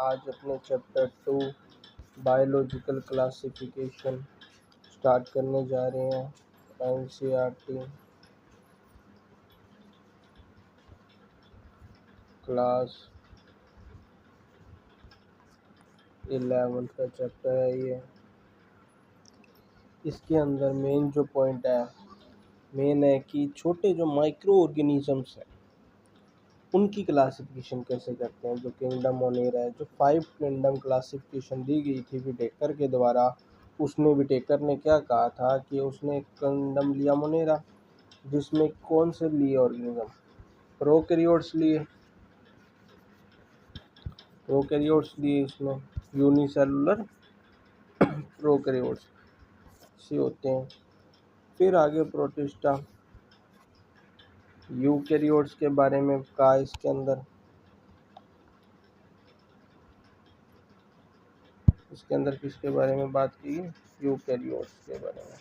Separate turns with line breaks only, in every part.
आज अपने chapter 2 biological classification start करने जा रहे हैं। एनसीईआरटी क्लास 11 का चैप्टर है ये। इसके अंदर मेन जो पॉइंट है कि छोटे जो माइक्रो ऑर्गेनिजम्स हैं उनकी क्लासिफिकेशन कैसे करते हैं। जो किंगडम मोनेरा है, जो 5 किंगडम क्लासिफिकेशन दी गई थी विटेकर के द्वारा, उसमें विटेकर ने क्या कहा था कि उसने किंगडम लिया मोनेरा, जिसमें कौन से लिए ऑर्गेनिज्म, प्रोकैरियोट्स लिए इसमें यूनिसेलुलर प्रोकैरियोट्स से होते हैं। फिर आगे प्रोटिस्टा यूकैरियोट्स के बारे में कहा। इसके अंदर किसके बारे में बात की, यूकैरियोट्स के बारे में।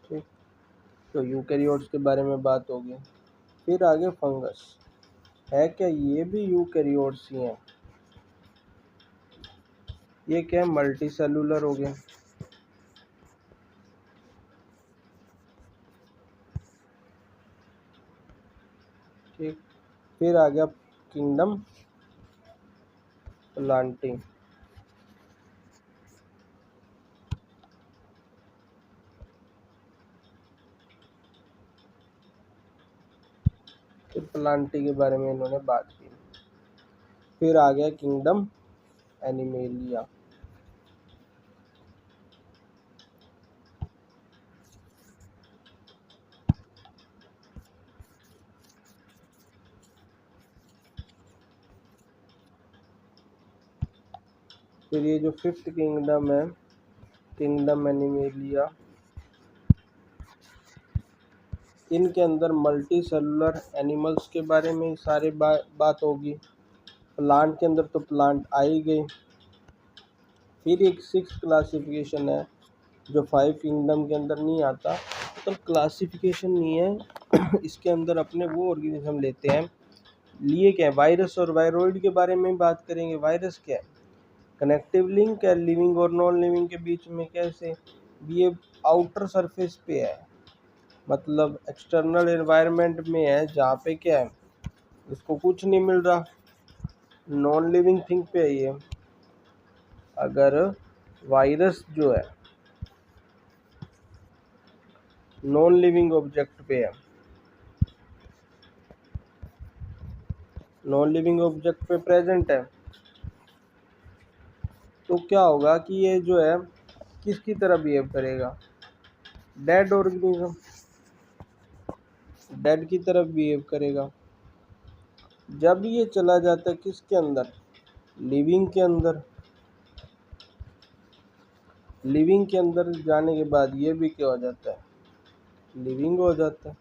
ठीक, तो यूकैरियोट्स के बारे में बात होगी। फिर आगे फंगस है, क्या ये भी यूकैरियोट्स ही हैं? ये क्या है, मल्टी सेलुलर हो गया। ठीक, फिर आ गया किंगडम प्लांटी। फिर प्लांटी के बारे में इन्होंने बात की। फिर आ गया किंगडम एनिमेलिया। फिर ये जो 5th किंगडम है, किंगडम एनिमेलिया, इनके अंदर मल्टी सेलुलर एनिमल्स के बारे में सारे बात होगी। प्लांट के अंदर तो प्लांट आ ही गए। फिर एक 6th क्लासिफिकेशन है जो 5 किंगडम के अंदर नहीं आता, तो क्लासिफिकेशन नहीं है। इसके अंदर अपने वो ऑर्गेनिज्म लेते हैं, लिए क्या है, वायरस और वायरॉइड के बारे में बात करेंगे। वायरस क्या है, कनेक्टिव लिंक है लिविंग और नॉन लिविंग के बीच में। कैसे, ये आउटर सरफेस पे है, मतलब एक्सटर्नल एनवायरनमेंट में है जहाँ पे क्या है, इसको कुछ नहीं मिल रहा। नॉन लिविंग थिंग पे है ये। अगर वायरस जो है नॉन लिविंग ऑब्जेक्ट पे है, नॉन लिविंग ऑब्जेक्ट पे प्रेजेंट है, तो क्या होगा कि ये जो है किसकी तरह बिहेव करेगा, डेड ऑर्गेनिज्म, डेड की तरफ बिहेव करेगा। जब ये चला जाता है किसके अंदर, लिविंग के अंदर, लिविंग के अंदर जाने के बाद ये भी क्या हो जाता है, लिविंग हो जाता है।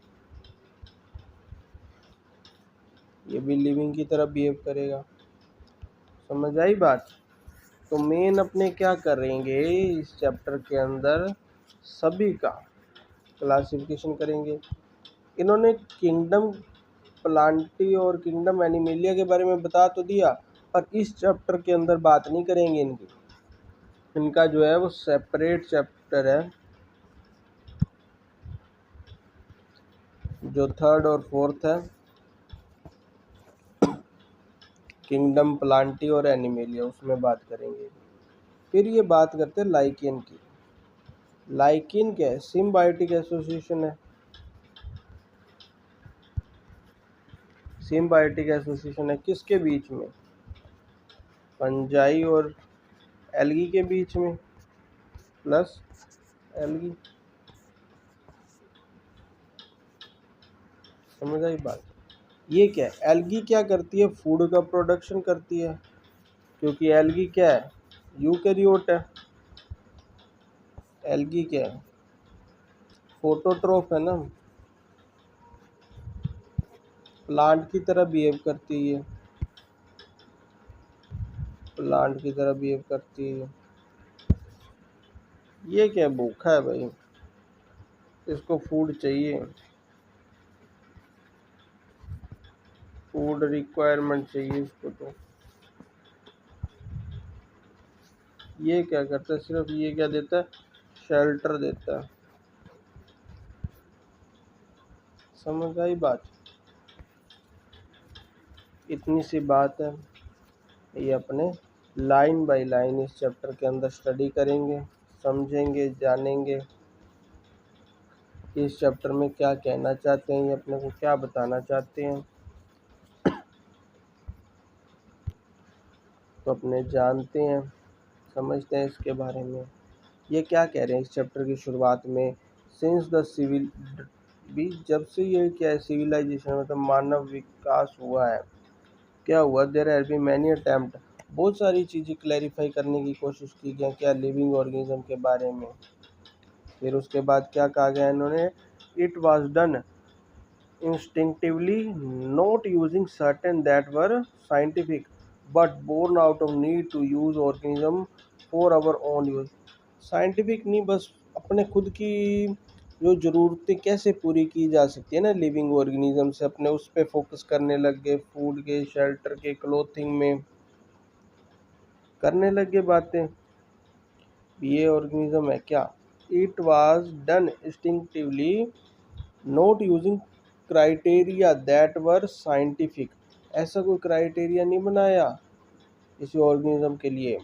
ये भी लिविंग की तरह बिहेव करेगा। समझ आई बात। तो मेन अपने क्या करेंगे इस चैप्टर के अंदर, सभी का क्लासिफिकेशन करेंगे। इन्होंने किंगडम प्लांटी और किंगडम एनिमेलिया के बारे में बता तो दिया, पर इस चैप्टर के अंदर बात नहीं करेंगे इनकी। इनका जो है वो सेपरेट चैप्टर है, जो 3rd और 4th है, किंगडम प्लांटी और एनिमेलिया, उसमें बात करेंगे। फिर ये बात करते हैं लाइकेन की। लाइकेन क्या है, सिम्बायोटिक एसोसिएशन है। सिम्बायोटिक एसोसिएशन है किसके बीच में, फंजाई और एल्गी के बीच में, प्लस एल्गी। समझ आई बात। ये क्या है, एल्गी क्या करती है, फूड का प्रोडक्शन करती है, क्योंकि एल्गी क्या है, यूकैरियोट है। एल्गी क्या है, फोटोट्रोफ है ना, प्लांट की तरह बिहेव करती है, प्लांट की तरह बिहेव करती है। ये क्या भूखा है भाई, इसको फूड चाहिए, फूड रिक्वायरमेंट चाहिए इसको। तो ये क्या करता है, सिर्फ ये क्या देता है, शेल्टर देता है। समझ आई बात, इतनी सी बात है। ये अपने लाइन बाय लाइन इस चैप्टर के अंदर स्टडी करेंगे, समझेंगे, जानेंगे कि इस चैप्टर में क्या कहना चाहते हैं, ये अपने को क्या बताना चाहते हैं। तो अपने जानते हैं, समझते हैं इसके बारे में। ये क्या कह रहे हैं इस चैप्टर की शुरुआत में, सिंस द सिविल भी, जब से ये क्या है सिविलाइजेशन मतलब मानव विकास हुआ है, क्या हुआ, there have been many attempt, बहुत सारी चीज़ें क्लैरिफाई करने की कोशिश की गई क्या लिविंग ऑर्गेनिज्म के बारे में। फिर उसके बाद क्या कहा गया इन्होंने, it was done instinctively, not using certain that were scientific, but born out of need to use organism for our own use। Scientific नहीं, बस अपने खुद की जो ज़रूरतें कैसे पूरी की जा सकती है ना लिविंग ऑर्गेनिज्म से, अपने उस पर फोकस करने लग गए, फूड के, शेल्टर के, क्लोथिंग में करने लग गए बातें। ये ऑर्गेनिज्म है क्या, it was done instinctively, not using criteria that were scientific, ऐसा कोई क्राइटेरिया नहीं बनाया किसी ऑर्गेनिज्म के लिए,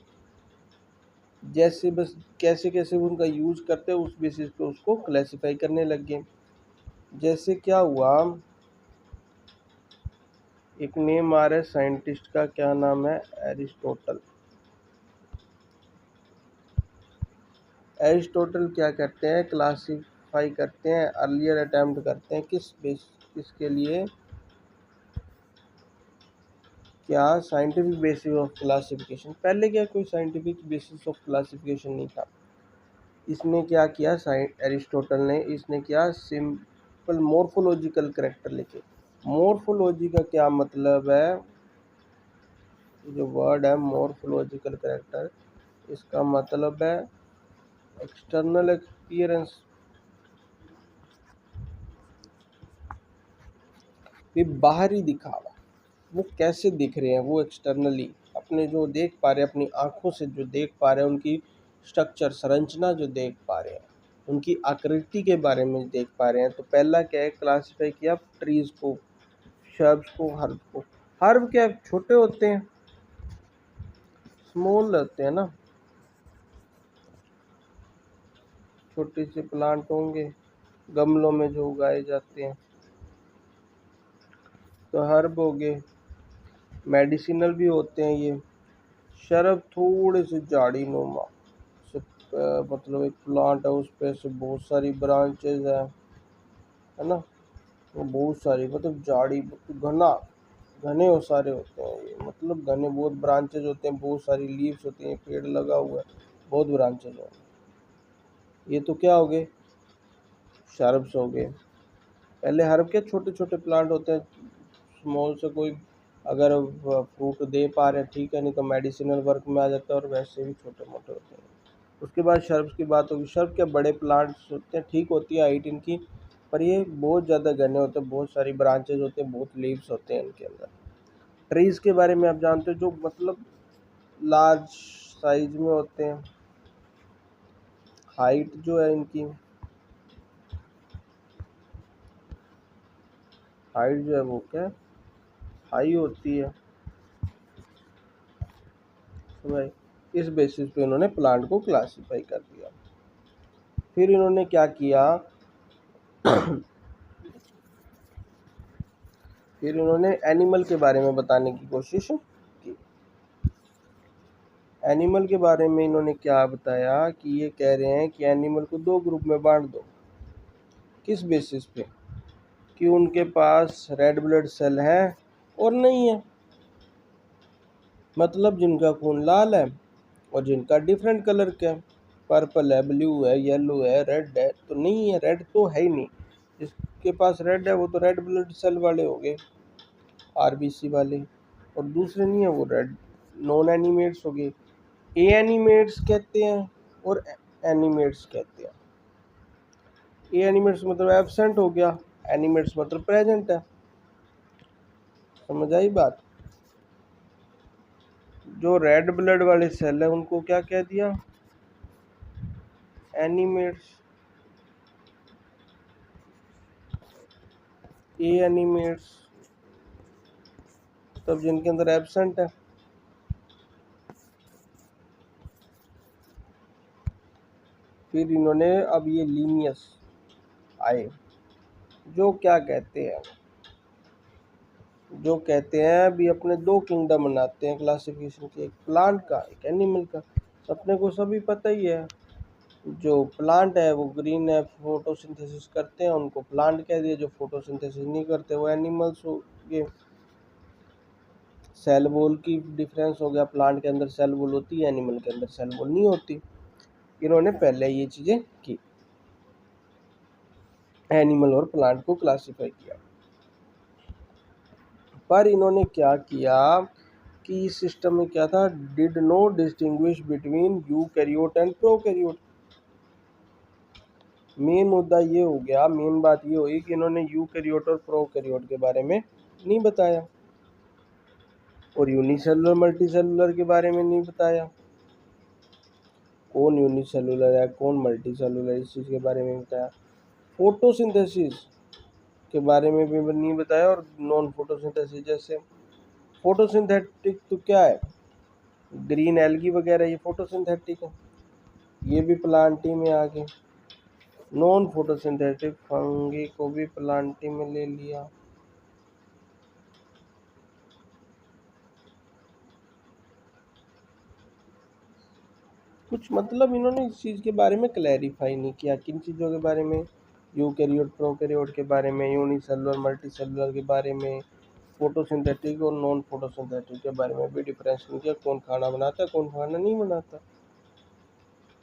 जैसे बस कैसे कैसे उनका यूज करते हैं उस बेसिस पे उसको क्लासिफाई करने लग गए। जैसे क्या हुआ, एक नेम आ रहा है साइंटिस्ट का, क्या नाम है, एरिस्टोटल। एरिस्टोटल क्या करते हैं, क्लासिफाई करते हैं, अर्लियर अटेम्प्ट करते हैं किसके लिए, क्या साइंटिफिक बेसिस ऑफ क्लासिफिकेशन। पहले क्या कोई साइंटिफिक बेसिस ऑफ क्लासिफिकेशन नहीं था। इसने क्या किया, एरिस्टोटल ने, इसने क्या सिंपल मॉर्फोलॉजिकल करेक्टर लिखे। मॉर्फोलॉजी का क्या मतलब है, जो वर्ड है मॉर्फोलॉजिकल करेक्टर, इसका मतलब है एक्सटर्नल अपीयरेंस, भी बाहरी दिखावा, वो कैसे दिख रहे हैं, वो एक्सटर्नली अपने जो देख पा रहे हैं, अपनी आंखों से जो देख पा रहे हैं, उनकी स्ट्रक्चर, संरचना जो देख पा रहे हैं, उनकी आकृति के बारे में देख पा रहे हैं। तो पहला क्या है, क्लासिफाई किया ट्रीज को, शर्ब्स को, हर्ब को। हर्ब क्या छोटे होते हैं, स्मॉल होते हैं ना, छोटे से प्लांट होंगे गमलों में जो उगाए जाते हैं, तो हर्ब हो गए। मेडिसिनल भी होते हैं ये। शरब थोड़े से झाड़ी नुमा से, मतलब एक प्लांट है उस पे से बहुत सारी ब्रांचेज है ना, वो बहुत सारी मतलब झाड़ी, घना, घने और सारे होते हैं ये, मतलब घने बहुत ब्रांचेज होते हैं, बहुत सारी लीव्स होती हैं, पेड़ लगा हुआ है, बहुत ब्रांचेज हैं। ये तो क्या हो गए, शर्ब्स हो गए। पहले हर्ब के छोटे छोटे प्लांट होते हैं, स्मॉल से कोई अगर फ्रूट दे पा रहे हैं ठीक है, नहीं तो मेडिसिनल वर्क में आ जाता है, और वैसे भी छोटे मोटे होते हैं। उसके बाद शर्ब्स की बात होगी, शर्ब के बड़े प्लांट्स होते हैं, ठीक होती है हाइट इनकी, पर ये बहुत ज़्यादा घने होते हैं, बहुत सारी ब्रांचेज होते हैं, बहुत लीव्स होते हैं इनके अंदर। ट्रीज के बारे में आप जानते हो, जो मतलब लार्ज साइज में होते हैं, हाइट जो है इनकी, हाइट जो है वो क्या हाई होती है। तो भाई इस बेसिस पे इन्होंने प्लांट को क्लासिफाई कर दिया। फिर इन्होंने क्या किया, फिर इन्होंने एनिमल के बारे में बताने की कोशिश की। एनिमल के बारे में इन्होंने क्या बताया कि ये कह रहे हैं कि एनिमल को दो ग्रुप में बांट दो। किस बेसिस पे, कि उनके पास रेड ब्लड सेल है और नहीं है, मतलब जिनका खून लाल है और जिनका डिफरेंट कलर का है, पर्पल है, ब्लू है, येलो है, रेड है, तो नहीं है, रेड तो है ही नहीं। जिसके पास रेड है वो तो रेड ब्लड सेल वाले हो गए, आरबीसी वाले, और दूसरे नहीं है वो रेड नॉन एनिमेट्स हो गए। ए एनिमेट्स कहते हैं और एनिमेट्स कहते हैं। ए एनिमेट्स मतलब एब्सेंट हो गया, एनिमेट्स मतलब प्रेजेंट है। समझ आई बात। जो रेड ब्लड वाले सेल है उनको क्या कह दिया, एनिमेट्स। ए एनिमेट्स तब जिनके अंदर एब्सेंट है। फिर इन्होंने अब ये लीनियस आए, जो क्या कहते हैं, जो कहते हैं अभी अपने दो किंगडम बनाते हैं क्लासिफिकेशन के, एक प्लांट का एक एनिमल का। अपने को सभी पता ही है, जो प्लांट है वो ग्रीन है, फोटोसिंथेसिस करते हैं, उनको प्लांट कह दिया। जो फोटोसिंथेसिस नहीं करते वो एनिमल्स हो गए। सेल वॉल की डिफरेंस हो गया, प्लांट के अंदर सेल वॉल होती है, एनिमल के अंदर सेल वॉल नहीं होती। इन्होंने पहले ये चीजें की, एनिमल और प्लांट को क्लासिफाई किया। पर इन्होंने क्या किया कि इस सिस्टम में क्या था, did not distinguish between eukaryote and prokaryote. Main मुद्दा ये हो गया, मेन बात ये हुई कि इन्होंने यूकैरियोट और प्रोकैरियोट के बारे में नहीं बताया, और यूनिसेलुलर मल्टीसेलुलर के बारे में नहीं बताया। कौन यूनिसेलुलर है कौन मल्टीसेलुलर, इस चीज़ के बारे में बताया। फोटोसिंथेसिस के बारे में भी नहीं बताया, और नॉन फोटोसिंथेसिस जैसे फोटोसिंथेटिक तो क्या है, ग्रीन एल्गी वगैरह ये फोटोसिंथेटिक है, ये भी प्लांटी में आ गए। नॉन फोटोसिंथेटिक फंगी को भी प्लांटी में ले लिया। कुछ मतलब इन्होंने इस चीज़ के बारे में क्लैरिफाई नहीं किया, किन चीज़ों के बारे में, यूकैरियोट प्रोकैरियोट के बारे में, यूनिसेलुलर मल्टीसेलुलर के बारे में, फोटोसिंथेटिक और नॉन फोटोसिंथेटिक के बारे में भी डिफरेंस नहीं किया, कौन खाना बनाता है कौन खाना नहीं बनाता।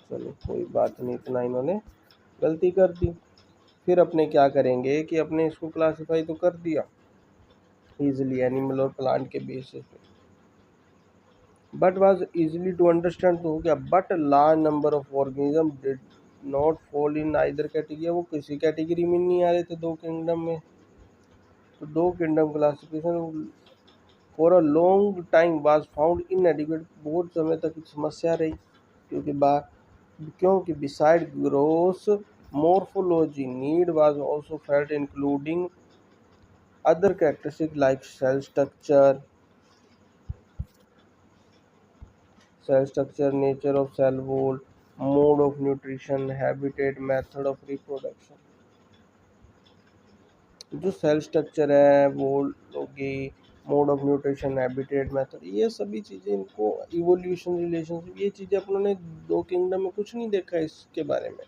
चलो कोई बात नहीं, इतना इन्होंने गलती कर दी। फिर अपने क्या करेंगे कि अपने इसको क्लासिफाई तो कर दिया इजीली एनिमल और प्लांट के बेसिस पे, but was easily to understand तो हो गया, but large number of organism did not fall in either category. वो किसी कैटेगरी में नहीं आ रहे थे दो किंगडम में। तो दो kingdom classification for a long time was found inadequate. बहुत समय तक समस्या रही, क्योंकि beside gross morphology need was also felt, including other characteristics like cell structure, nature of cell wall, mode of nutrition, habitat, method of reproduction। जो cell structure है वो होगी, mode of nutrition, habitat, method, ये सभी चीज़ें, इनको evolution, relationship, ये चीज़ें अपनों ने दो किंगडम में कुछ नहीं देखा इसके बारे में।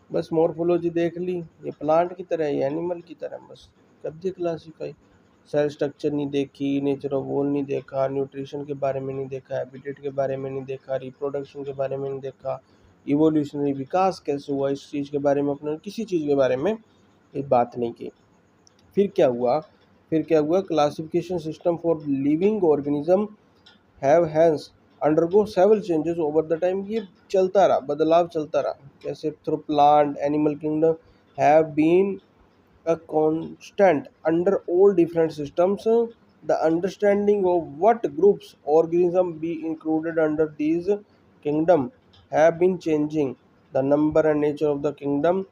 बस मॉर्फोलॉजी देख ली, ये प्लांट की तरह है, ये एनिमल की तरह, बस कर दिया क्लासीफाई। सेल स्ट्रक्चर नहीं देखी, नेचर ऑफ वॉल नहीं देखा, न्यूट्रिशन के बारे में नहीं देखा, हैबिटेट के बारे में नहीं देखा, रिप्रोडक्शन के बारे में नहीं देखा, इवोल्यूशनरी विकास कैसे हुआ इस चीज़ के बारे में अपने किसी चीज़ के बारे में ये बात नहीं की। फिर क्या हुआ classification system for living organism have hence undergo several changes over the time. ये चलता रहा, बदलाव चलता रहा। कैसे, through plant animal kingdom have been a constant under all different systems. The understanding of what groups organisms be included under these kingdom have been changing. The number and nature of the kingdom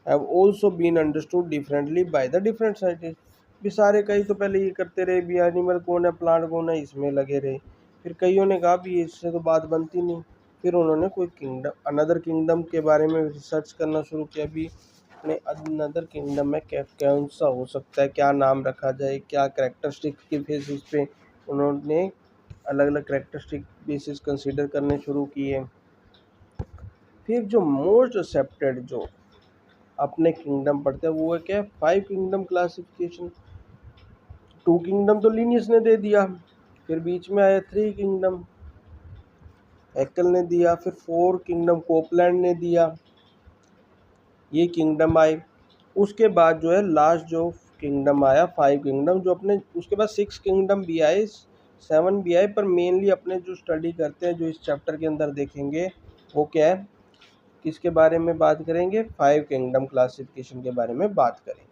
have also been understood differently by the different scientists। भी सारे कई तो पहले ये करते रहे, भी animal कौन है प्लांट कौन है इसमें लगे रहे। फिर कईयों ने कहा भी इससे तो बात बनती नहीं। फिर उन्होंने कोई किंगडम, अनदर किंगडम के बारे में रिसर्च करना शुरू किया। भी अपने अनदर किंगडम में क्या कौन सा हो सकता है, क्या नाम रखा जाए, क्या करेक्टरिस्टिक के बेसिस पे उन्होंने अलग अलग करेक्टरिस्टिक बेसिस कंसीडर करने शुरू किए। फिर जो मोस्ट एक्सेप्टेड जो अपने किंगडम पढ़ते हैं वो है क्या, 5 किंगडम क्लासिफिकेशन। 2 किंगडम तो लीनियस ने दे दिया, फिर बीच में आया 3 किंगडम हैकेल ने दिया, फिर 4 किंगडम कोपलैंड ने दिया, ये किंगडम आए। उसके बाद जो है लास्ट जो किंगडम आया 5 किंगडम, जो अपने उसके बाद 6 किंगडम भी आए 7 भी आए, पर मेनली अपने जो स्टडी करते हैं, जो इस चैप्टर के अंदर देखेंगे वो क्या है, किसके बारे में बात करेंगे, 5 किंगडम क्लासिफिकेशन के बारे में बात करेंगे।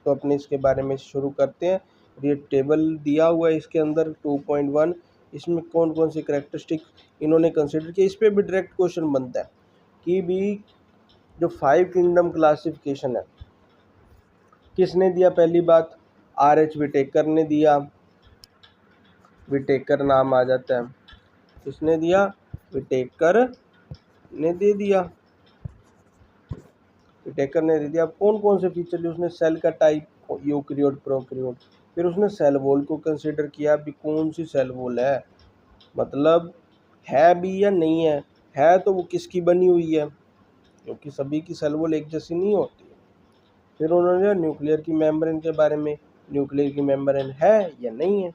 तो अपने इसके बारे में शुरू करते हैं। ये टेबल दिया हुआ है इसके अंदर 2.1, इसमें कौन कौन सी करेक्टरिस्टिक इन्होंने कंसिडर किया, इस पर भी डायरेक्ट क्वेश्चन बनता है कि भी जो 5 किंगडम क्लासिफिकेशन है किसने दिया। पहली बात R.H. विटेकर ने दिया, विटेकर नाम आ जाता है, किसने दिया, विटेकर ने दे दिया, विटेकर ने दे दिया। कौन कौन से फीचर लिए उसने, सेल का टाइप, यूकैरियोट प्रोकैरियोट, फिर उसने सेल वॉल को कंसीडर किया भी कौन सी सेल वॉल है, मतलब है भी या नहीं है तो वो किसकी बनी हुई है, क्योंकि सभी की सेल वॉल एक जैसी नहीं होती। फिर उन्होंने न्यूक्लियर की मेम्ब्रेन के बारे में, न्यूक्लियर की मेम्ब्रेन है या नहीं है।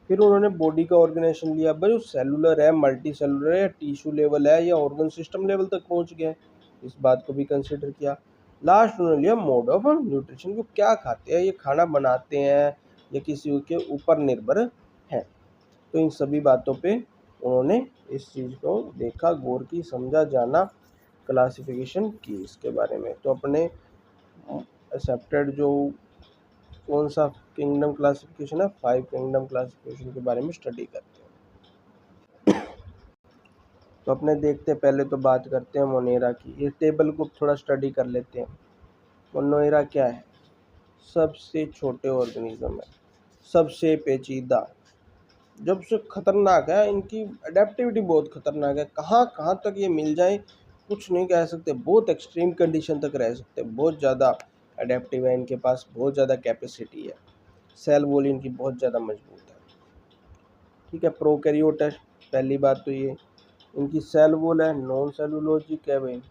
फिर उन्होंने बॉडी का ऑर्गेनाइजेशन लिया, भाई वो सेलुलर है, मल्टी सेलुलर है, टिश्यू लेवल है या ऑर्गन सिस्टम लेवल तक पहुंच गया है, इस बात को भी कंसिडर किया। लास्ट उन्होंने लिया मोड ऑफ न्यूट्रिशन, को क्या खाते हैं, ये खाना बनाते हैं या किसी के ऊपर निर्भर है। तो इन सभी बातों पे उन्होंने इस चीज़ को देखा, गौर की, समझा, जाना, क्लासिफिकेशन की इसके बारे में। तो अपने एक्सेप्टेड जो कौन सा किंगडम क्लासिफिकेशन है, 5 किंगडम क्लासिफिकेशन के बारे में स्टडी करते हैं। तो अपने देखते हैं, पहले तो बात करते हैं मोनेरा की। ये टेबल को थोड़ा स्टडी कर लेते हैं। मोनेरा क्या है, सबसे छोटे ऑर्गेनिज्म है, सबसे पेचीदा, जब से खतरनाक है, इनकी अडेप्टिविटी बहुत खतरनाक है, कहाँ कहाँ तक ये मिल जाए कुछ नहीं कह सकते, बहुत एक्सट्रीम कंडीशन तक रह सकते, बहुत ज़्यादा अडेप्टिव है, इनके पास बहुत ज़्यादा कैपेसिटी है, सेल वॉल इनकी बहुत ज़्यादा मजबूत है। ठीक है, प्रोकैरियोट है, पहली बात तो ये, इनकी सेल वॉल है नॉन सेलुलोजिक है भाई,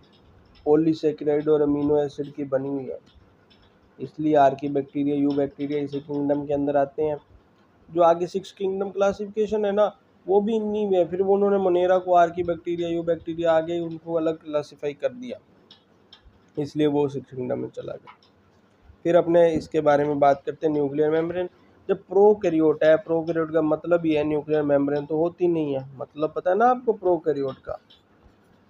पॉलीसेकेराइड और अमीनो एसिड की बनी हुई है, इसलिए आर्की बैक्टीरिया, यू बैक्टीरिया इसी किंगडम के अंदर आते हैं। जो आगे 6 किंगडम क्लासिफिकेशन है ना, वो भी इन्हीं में है, फिर उन्होंने मोनेरा को आर्की बैक्टीरिया, यू बैक्टीरिया आगे उनको अलग क्लासीफाई कर दिया, इसलिए वो 6 किंगडम में चला गया। फिर अपने इसके बारे में बात करते हैं, न्यूक्लियर मेम्ब्रेन। जब प्रोकैरियोट है, प्रोकैरियोट का मतलब ही है न्यूक्लियर मेम्ब्रेन तो होती नहीं है, मतलब पता है ना आपको प्रोकैरियोट का,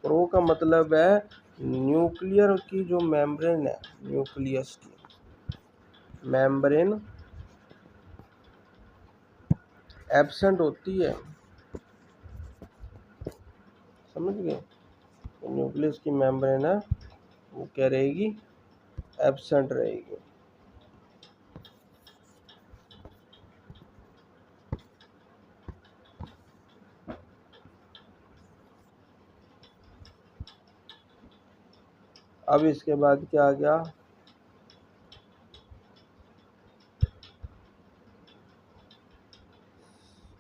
प्रो का मतलब है न्यूक्लियर की जो मेम्ब्रेन है, न्यूक्लियस की मेम्ब्रेन एब्सेंट होती है, समझ गए, तो न्यूक्लियस की मेम्ब्रेन है वो क्या रहेगी, एब्सेंट रहेगी। अब इसके बाद क्या आ गया,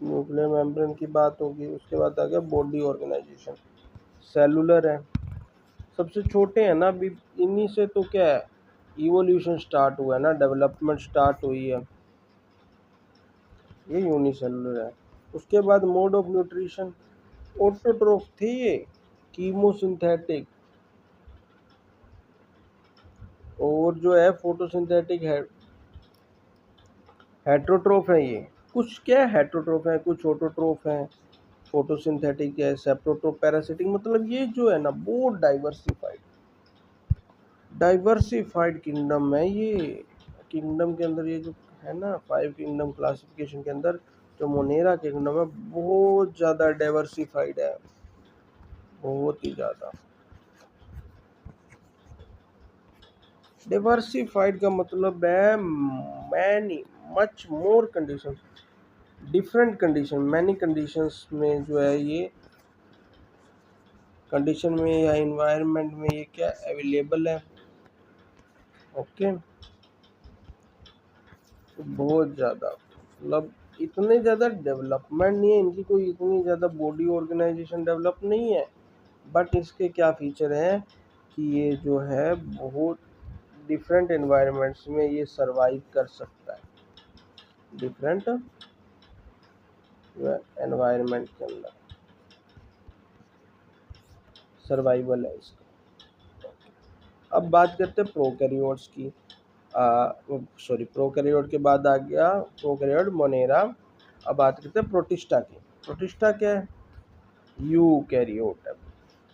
न्यूक्लियर मेम्ब्रेन की बात होगी, उसके बाद आ गया बॉडी ऑर्गेनाइजेशन। सेलुलर है, सबसे छोटे हैं ना अभी, इन्हीं से तो क्या है इवोल्यूशन स्टार्ट हुआ है ना, डेवलपमेंट स्टार्ट हुई है, ये यूनिसेलुलर है। उसके बाद मोड ऑफ न्यूट्रिशन, ऑटोट्रोफ थे ये, कीमोसिंथेटिक, और जो है फोटोसिंथेटिक है, हेट्रोट्रोफ है ये, कुछ क्या हेट्रोट्रोफ है, कुछ ऑटोट्रोफ है, फोटोसिंथेटिक है, सेप्रोट्रोफ, पैरासिटिक, मतलब ये जो है ना बहुत डाइवर्सिफाइड किंगडम है ये। किंगडम के अंदर ये जो है ना 5 किंगडम क्लासिफिकेशन के अंदर जो मोनेरा किंगडम है बहुत ज़्यादा डाइवर्सिफाइड है, बहुत ही ज़्यादा। डाइवर्सिफाइड का मतलब है many, much more condition, different condition, many conditions में जो है ये कंडीशन में या इन्वायरमेंट में ये क्या अवेलेबल है। ओके, बहुत ज़्यादा, मतलब इतने ज़्यादा डेवलपमेंट नहीं है इनकी, कोई इतनी ज़्यादा बॉडी ऑर्गेनाइजेशन डेवलप नहीं है, बट इसके क्या फीचर हैं कि ये जो है बहुत डिफरेंट एनवायरनमेंट्स में ये सरवाइव कर सकता है, डिफरेंट एनवायरनमेंट के अंदर सर्वाइवल है इसका। अब बात करते हैं प्रोकैरियोट्स की, प्रोकैरियोट के बाद आ गया प्रोकैरियोट मोनेरा, अब बात करते हैं प्रोटिस्टा की। प्रोटिस्टा क्या है? यूकैरियोट है।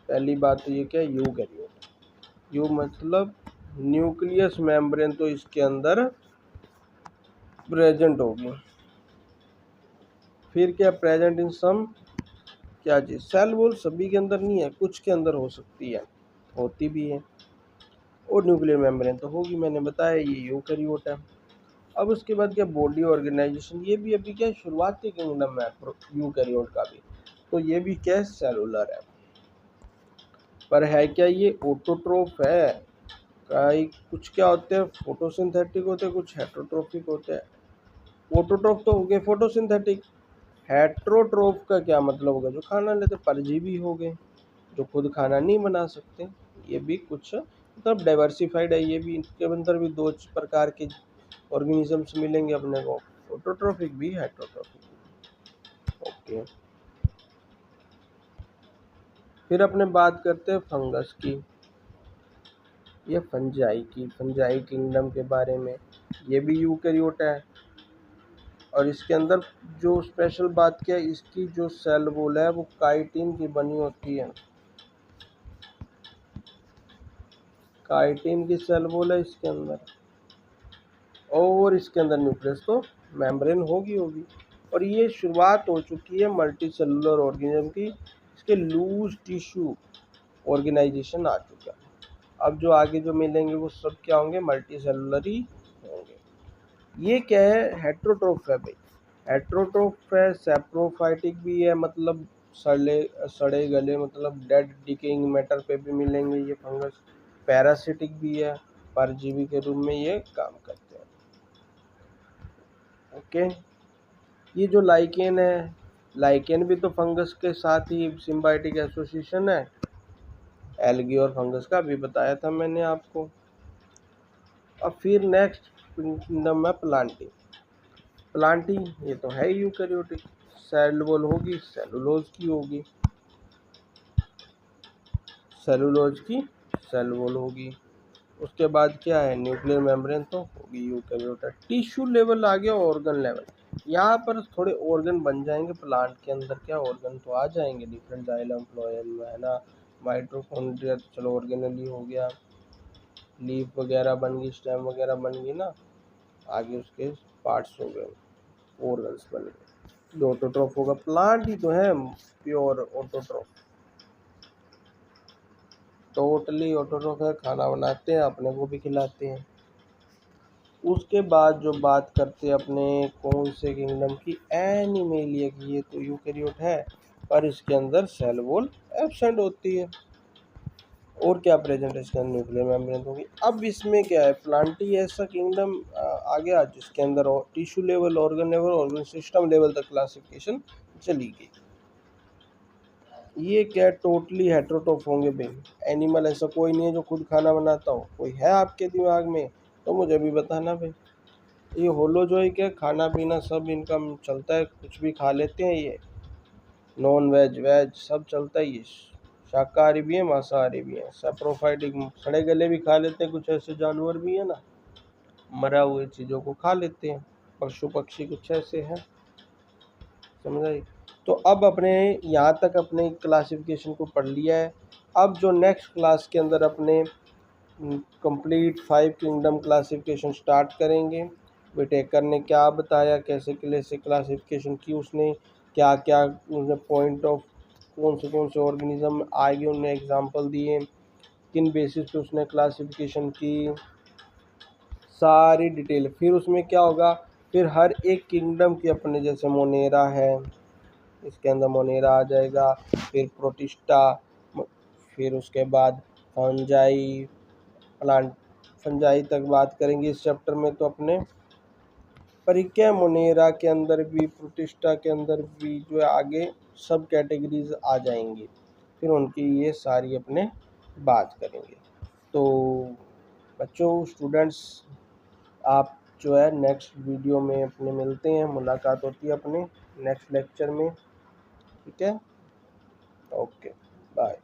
पहली बात तो ये क्या है? यूकैरियोट। यू मतलब न्यूक्लियस मेम्ब्रेन तो इसके अंदर प्रेजेंट होगी। फिर क्या प्रेजेंट इन सम, क्या चीज? सेल वॉल सभी के अंदर नहीं है, कुछ के अंदर हो सकती है, होती भी है। और न्यूक्लियर मेम्ब्रेन तो होगी, मैंने बताया ये यूकैरियोट है। अब उसके बाद क्या बॉडी ऑर्गेनाइजेशन, ये भी अभी क्या शुरुआती किंगडम है यूकैरियोट का भी, तो ये भी क्या सेलुलर है। पर है क्या ये? ऑटोट्रोफ है। कई कुछ क्या होते हैं फोटोसिंथेटिक होते हैं, कुछ हेटरोट्रोफिक होते हैं। ऑटोट्रोफ तो हो गए फोटोसिंथेटिक। हेटरोट्रोफ का क्या मतलब होगा? जो खाना लेते, परजीवी हो गए जो खुद खाना नहीं बना सकते। ये भी कुछ मतलब डाइवर्सिफाइड है, ये भी इनके अंदर भी दो प्रकार के ऑर्गेनिजम्स मिलेंगे अपने को, ऑटोट्रोफिक भी हेटरोट्रोफिक भी। ओके, फिर अपने बात करते हैं फंगस की, ये फंजाई किंगडम के बारे में। ये भी यूकैरियोट है। और इसके अंदर जो स्पेशल बात क्या है, इसकी जो सेल वॉल है वो काइटिन की बनी होती है। काइटिन की सेल वॉल है इसके अंदर, और इसके अंदर न्यूक्लियस तो मेम्ब्रेन होगी। और ये शुरुआत हो चुकी है मल्टी सेलुलर ऑर्गेनिज्म की, इसके लूज टिश्यू ऑर्गेनाइजेशन आ चुका है। अब जो आगे जो मिलेंगे वो सब क्या होंगे? मल्टी सेलुलर ही होंगे। ये क्या है? हेट्रोट्रोफ है भाई। हेट्रोट्रोफ है, सेप्रोफाइटिक भी है, मतलब सड़े गले मतलब डेड डिकेइंग मैटर पे भी मिलेंगे ये फंगस। पैरासिटिक भी है, परजीवी के रूप में ये काम करते हैं। ओके, ये जो लाइकेन है, लाइकेन भी तो फंगस के साथ ही सिम्बायोटिक एसोसिएशन है। एल्गी और फंगस का भी बताया था मैंने आपको। अब फिर नेक्स्ट किंगडम है प्लांटी। प्लांटी ये तो है यूकैरियोटिक, सेल वॉल होगी, सेलुलोज की होगी, सेलुलोज की सेल वॉल होगी। उसके बाद क्या है? न्यूक्लियर मेम्ब्रेन तो होगी यूकैरियोटिक। टिश्यू लेवल आ गया, ऑर्गन लेवल। यहाँ पर थोड़े ऑर्गन बन जाएंगे प्लांट के अंदर, क्या ऑर्गन तो आ जाएंगे डिफरेंट, जाइलम फ्लोएम है ना, माइटोकॉन्ड्रिया तो चलो ऑर्गेनली हो गया, लीफ वगैरह बन गई, स्टेम वगैरह बन गई ना, आगे उसके पार्ट्स हो गए, ऑर्गन्स बन गए। ऑटोट्रोफ होगा, प्लांट ही तो है प्योर ऑटोट्रोफ, टोटली ऑटोट्रोफ है, खाना बनाते हैं अपने को भी खिलाते हैं। उसके बाद जो बात करते हैं अपने कौन से किंगडम की? एनिमेलिया की। ये तो यूकैरियोट है पर इसके अंदर सेल वॉल एब्सेंट होती है। और क्या प्रेजेंट है इसके अंदर? न्यूक्लियर मेम्ब्रेन होगी। अब इसमें क्या है? प्लांटी ऐसा किंगडम आ गया जिसके अंदर tissue level, organ level, organ system level तक क्लासिफिकेशन चली गई। ये क्या टोटली हेट्रोट्रोफ होंगे भाई। एनिमल ऐसा कोई नहीं है जो खुद खाना बनाता हो। कोई है आपके दिमाग में तो मुझे भी बताना भाई। ये होलोजोइक है, खाना पीना सब इनका चलता है, कुछ भी खा लेते हैं ये, नॉन वेज वेज सब चलता है ये, शाकाहारी भी है मांसाहारी भी है। सेप्रोफाइटिक सड़े गले भी खा लेते हैं, कुछ ऐसे जानवर भी है ना, मरा हुए चीज़ों को खा लेते हैं, पशु पक्षी कुछ ऐसे हैं, समझाइए। तो अब अपने यहाँ तक अपने क्लासिफिकेशन को पढ़ लिया है। अब जो नेक्स्ट क्लास के अंदर अपने कंप्लीट 5 किंगडम क्लासिफिकेशन स्टार्ट करेंगे। विटेकर ने क्या बताया, कैसे कैसे क्लासिफिकेशन की उसने, क्या क्या पॉइंट ऑफ कौन से ऑर्गेनिज्म आगे उन्होंने एग्जांपल दिए, किन बेसिस पे उसने क्लासिफिकेशन की, सारी डिटेल। फिर उसमें क्या होगा? फिर हर एक किंगडम की अपने, जैसे मोनेरा है, इसके अंदर मोनेरा आ जाएगा, फिर प्रोटिस्टा, फिर उसके बाद फंजाई, प्लांट फंजाई तक बात करेंगे इस चैप्टर में। तो अपने पर क्या मोनेरा के अंदर भी, प्रोटिस्टा के अंदर भी जो है आगे सब कैटेगरीज आ जाएंगी, फिर उनकी ये सारी अपने बात करेंगे। तो बच्चों, स्टूडेंट्स, आप जो है नेक्स्ट वीडियो में अपने मिलते हैं, मुलाकात होती है अपने नेक्स्ट लेक्चर में। ठीक है, ओके, बाय।